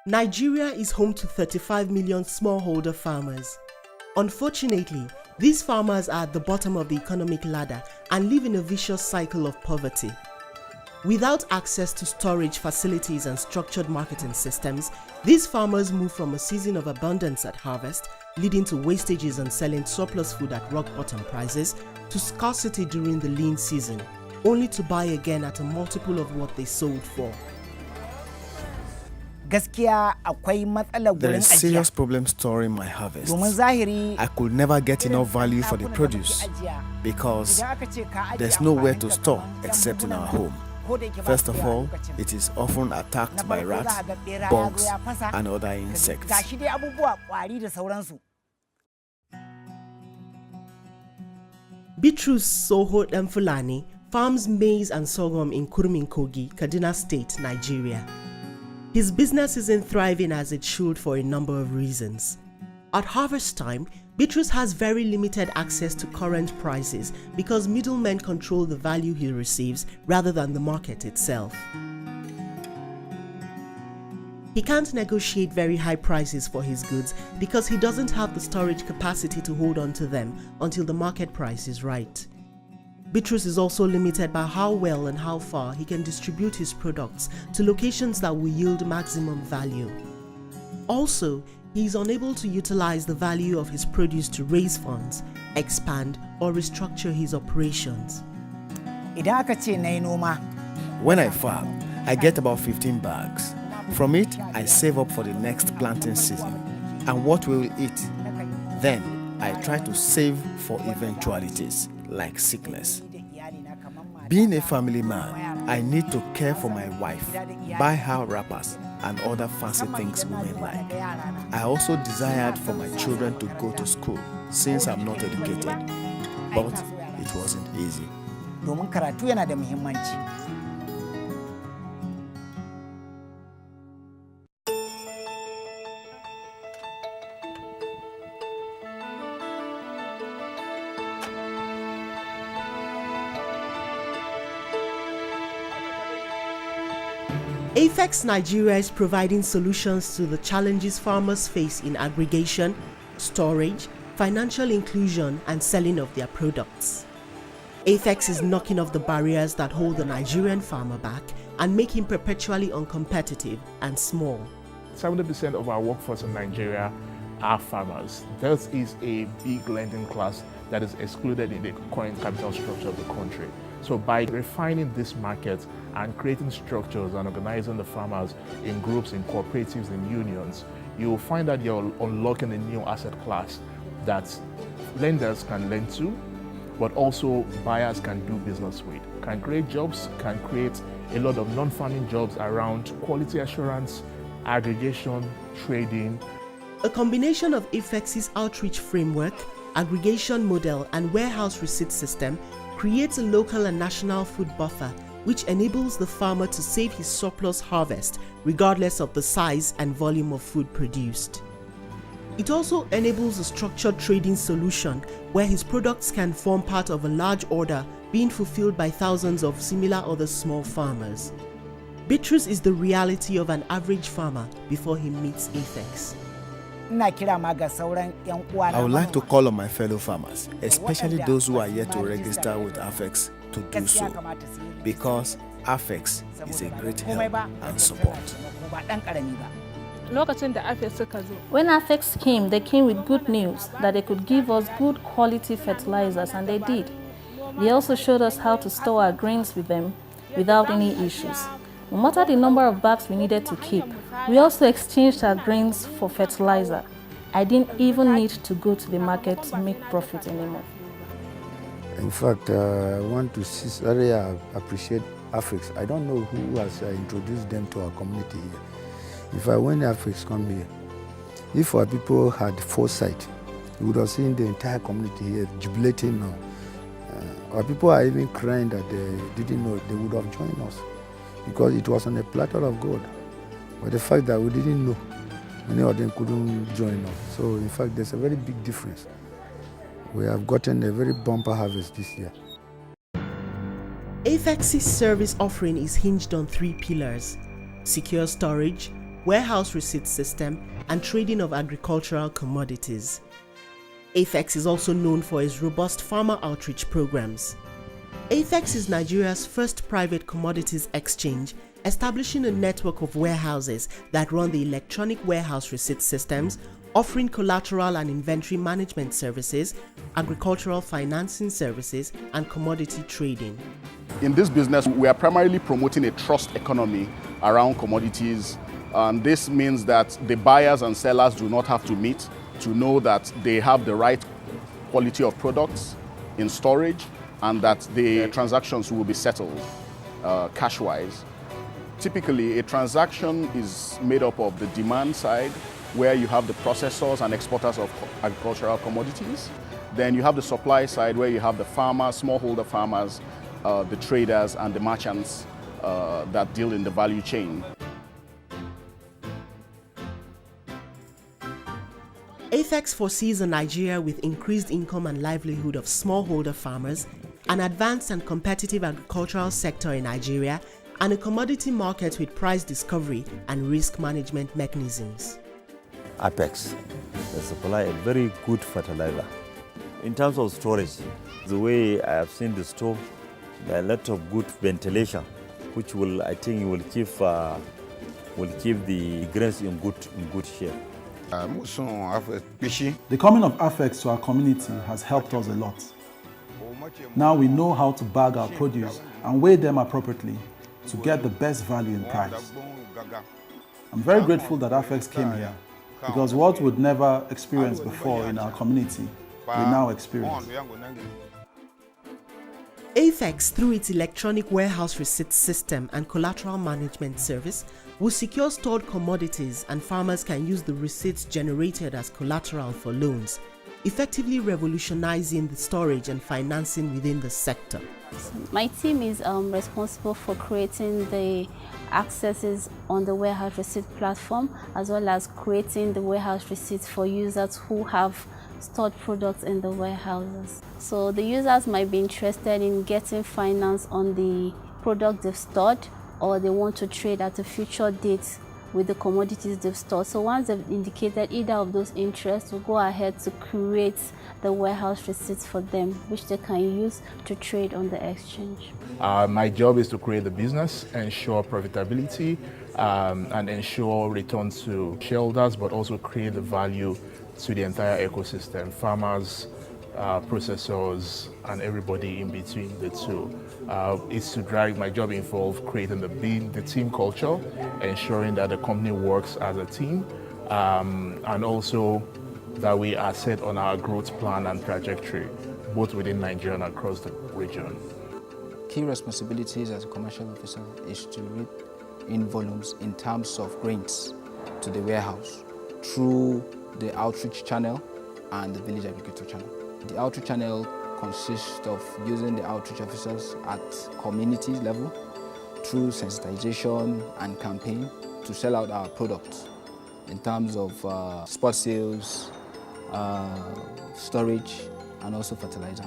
Nigeria is home to 35 million smallholder farmers. Unfortunately, these farmers are at the bottom of the economic ladder and live in a vicious cycle of poverty. Without access to storage facilities and structured marketing systems, these farmers move from a season of abundance at harvest, leading to wastages and selling surplus food at rock-bottom prices, to scarcity during the lean season, only to buy again at a multiple of what they sold for. There is serious problem storing my harvest. I could never get enough value for the produce because there's nowhere to store except in our home. First of all, it is often attacked by rats, bugs, and other insects. Bitrus Soho Fulani farms maize and sorghum in Kuruminkogi, Kaduna State, Nigeria. His business isn't thriving as it should for a number of reasons. At harvest time, Bitrus has very limited access to current prices because middlemen control the value he receives rather than the market itself. He can't negotiate very high prices for his goods because he doesn't have the storage capacity to hold on to them until the market price is right. Bitrus is also limited by how well and how far he can distribute his products to locations that will yield maximum value. Also, he is unable to utilize the value of his produce to raise funds, expand, or restructure his operations. When I farm, I get about 15 bags. From it, I save up for the next planting season and what we will eat. Then, I try to save for eventualities like sickness. Being a family man, I need to care for my wife, buy her wrappers and other fancy things women like. I also desired for my children to go to school since I'm not educated, but it wasn't easy. AFEX Nigeria is providing solutions to the challenges farmers face in aggregation, storage, financial inclusion, and selling of their products. AFEX is knocking off the barriers that hold the Nigerian farmer back and make him perpetually uncompetitive and small. 70% of our workforce in Nigeria are farmers. There is a big lending class that is excluded in the current capital structure of the country. So by refining this market and creating structures and organizing the farmers in groups, in cooperatives, in unions, you will find that you're unlocking a new asset class that lenders can lend to, but also buyers can do business with, can create jobs, can create a lot of non-farming jobs around quality assurance, aggregation, trading. A combination of AFEX's outreach framework, aggregation model, and warehouse receipt system creates a local and national food buffer which enables the farmer to save his surplus harvest regardless of the size and volume of food produced. It also enables a structured trading solution where his products can form part of a large order being fulfilled by thousands of similar other small farmers. Bitrus is the reality of an average farmer before he meets AFEX. I would like to call on my fellow farmers, especially those who are yet to register with AFEX, to do so, because AFEX is a great help and support. When AFEX came, they came with good news that they could give us good quality fertilizers, and they did. They also showed us how to store our grains with them without any issues. No matter the number of bags we needed to keep, we also exchanged our grains for fertilizer. I didn't even need to go to the market to make profit anymore. In fact, I want to sincerely appreciate AFEX. I don't know who has introduced them to our community here. If when AFEX come here, if our people had foresight, you would have seen the entire community here jubilating now. Our people are even crying that they didn't know they would have joined us, because it was on a platter of gold. But the fact that we didn't know, many of them couldn't join us. So in fact, there's a very big difference. We have gotten a very bumper harvest this year. AFEX's service offering is hinged on 3 pillars: secure storage, warehouse receipt system, and trading of agricultural commodities. AFEX is also known for its robust farmer outreach programs. AFEX is Nigeria's first private commodities exchange, establishing a network of warehouses that run the electronic warehouse receipt systems, offering collateral and inventory management services, agricultural financing services, and commodity trading. In this business, we are primarily promoting a trust economy around commodities. And this means that the buyers and sellers do not have to meet to know that they have the right quality of products in storage and that the transactions will be settled cash-wise. Typically, a transaction is made up of the demand side, where you have the processors and exporters of agricultural commodities. Then you have the supply side, where you have the farmers, smallholder farmers, the traders, and the merchants that deal in the value chain. AFEX foresees a Nigeria with increased income and livelihood of smallholder farmers, an advanced and competitive agricultural sector in Nigeria, and a commodity market with price discovery and risk management mechanisms. AFEX, they supply a very good fertilizer. In terms of storage, the way I have seen the store, there are a lot of good ventilation, which will, I think, will keep the grains in good shape. The coming of AFEX to our community has helped us a lot. Now we know how to bag our produce and weigh them appropriately to get the best value in price. I'm very grateful that AFEX came here, because what we'd never experienced before in our community, we now experience. AFEX, through its electronic warehouse receipt system and collateral management service, will secure stored commodities, and farmers can use the receipts generated as collateral for loans, effectively revolutionizing the storage and financing within the sector. My team is responsible for creating the accesses on the warehouse receipt platform, as well as creating the warehouse receipts for users who have stored products in the warehouses. So the users might be interested in getting finance on the product they've stored, or they want to trade at a future date with the commodities they've stored. So once they've indicated either of those interests, we'll go ahead to create the warehouse receipts for them, which they can use to trade on the exchange. My job is to create the business, ensure profitability, and ensure return to shareholders, but also create the value to the entire ecosystem, farmers, processors, and everybody in between the two. It's to drive. My job involves creating the team culture, ensuring that the company works as a team, and also that we are set on our growth plan and trajectory, both within Nigeria and across the region. Key responsibilities as a commercial officer is to read in volumes in terms of grains to the warehouse through the outreach channel and the village agriculture channel. The outreach channel consists of using the outreach officers at community level through sensitization and campaign to sell out our products in terms of spot sales, storage, and also fertilizer.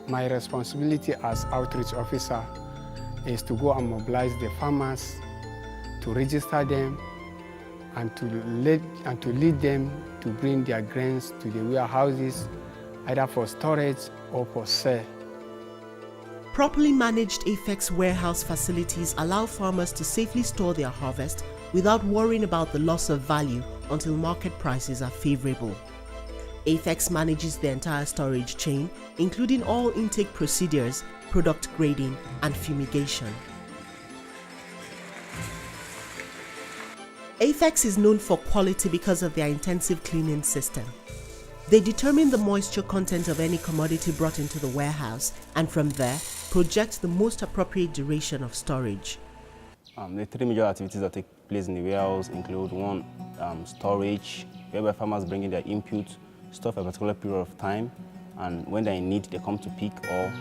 My responsibility as outreach officer is to go and mobilize the farmers, to register them, and to lead them to bring their grains to the warehouses, either for storage or for sale. Properly managed AFEX warehouse facilities allow farmers to safely store their harvest without worrying about the loss of value until market prices are favorable. AFEX manages the entire storage chain, including all intake procedures, product grading, and fumigation. AFEX is known for quality because of their intensive cleaning system. They determine the moisture content of any commodity brought into the warehouse, and from there, project the most appropriate duration of storage. The three major activities that take place in the warehouse include: one, storage, whereby farmers bring in their input, store for a particular period of time, and when they're in need, they come to pick, or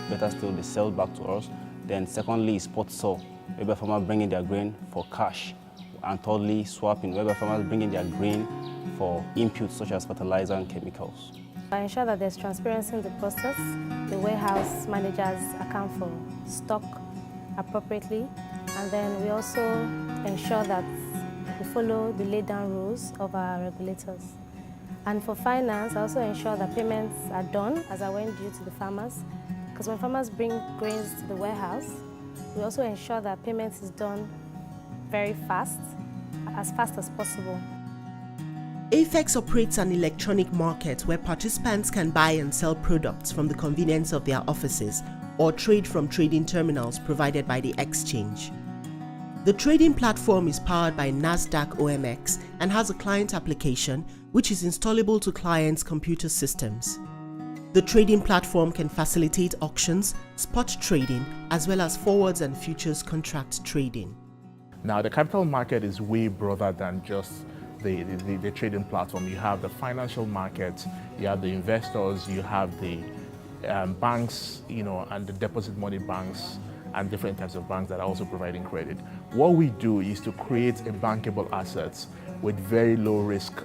better still, they sell back to us. Then secondly, spot sell, whereby farmers bring in their grain for cash. And thirdly, swapping, whereby farmers bring in their grain for inputs such as fertilizer and chemicals. I ensure that there's transparency in the process. The warehouse managers account for stock appropriately, and then we also ensure that we follow the laid down rules of our regulators. And for finance, I also ensure that payments are done as and when due to the farmers, because when farmers bring grains to the warehouse, we also ensure that payments is done very fast as possible. AFEX operates an electronic market where participants can buy and sell products from the convenience of their offices or trade from trading terminals provided by the exchange. The trading platform is powered by NASDAQ OMX and has a client application which is installable to clients' computer systems. The trading platform can facilitate auctions, spot trading, as well as forwards and futures contract trading. Now, the capital market is way broader than just the trading platform. You have the financial markets, you have the investors, you have the banks, and the deposit money banks and different types of banks that are also providing credit. What we do is to create a bankable assets with very low risk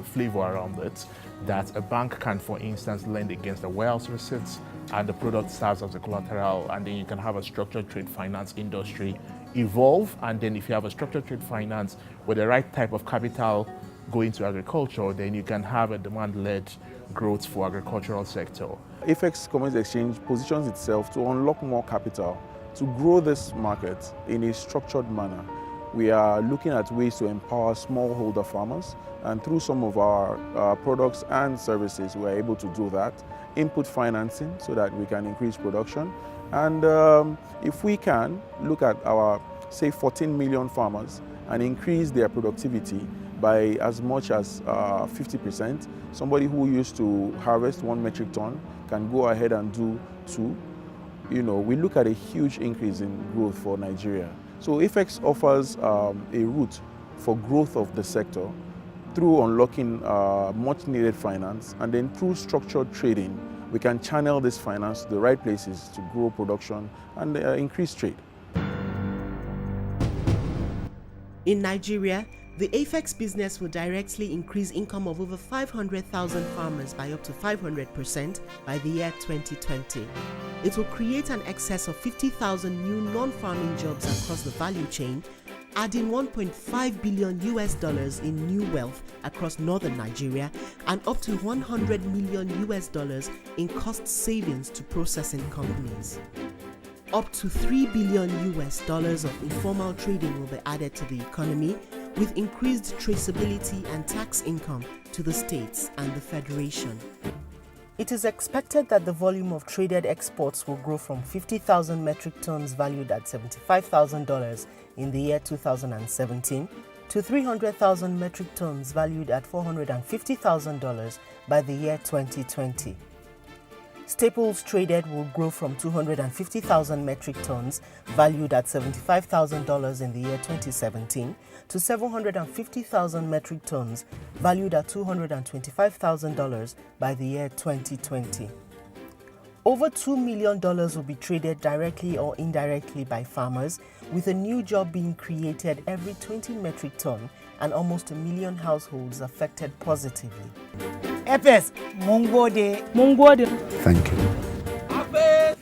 flavor around it, that a bank can, for instance, lend against the warehouse receipts, and the product serves as a collateral, and then you can have a structured trade finance industry evolve. And then if you have a structured trade finance with the right type of capital going to agriculture, then you can have a demand-led growth for agricultural sector. AFEX Commodity Exchange positions itself to unlock more capital to grow this market in a structured manner. We are looking at ways to empower smallholder farmers, and through some of our products and services, we are able to do that. Input financing so that we can increase production. And if we can look at our, say, 14 million farmers and increase their productivity by as much as 50%, somebody who used to harvest 1 metric ton can go ahead and do 2. We look at a huge increase in growth for Nigeria. So AFEX offers a route for growth of the sector through unlocking much needed finance, and then through structured trading, we can channel this finance to the right places to grow production and increase trade. In Nigeria, the AFEX business will directly increase income of over 500,000 farmers by up to 500% by the year 2020. It will create an excess of 50,000 new non-farming jobs across the value chain, adding $1.5 billion in new wealth across northern Nigeria and up to $100 million in cost savings to processing companies. Up to $3 billion of informal trading will be added to the economy, with increased traceability and tax income to the states and the federation. It is expected that the volume of traded exports will grow from 50,000 metric tons valued at $75,000 in the year 2017 to 300,000 metric tons valued at $450,000 by the year 2020. Staples traded will grow from 250,000 metric tons valued at $75,000 in the year 2017 to 750,000 metric tons valued at $225,000 by the year 2020. Over $2 million will be traded directly or indirectly by farmers, with a new job being created every 20 metric ton and almost 1 million households affected positively. AFEX, Mungode. Thank you. AFEX,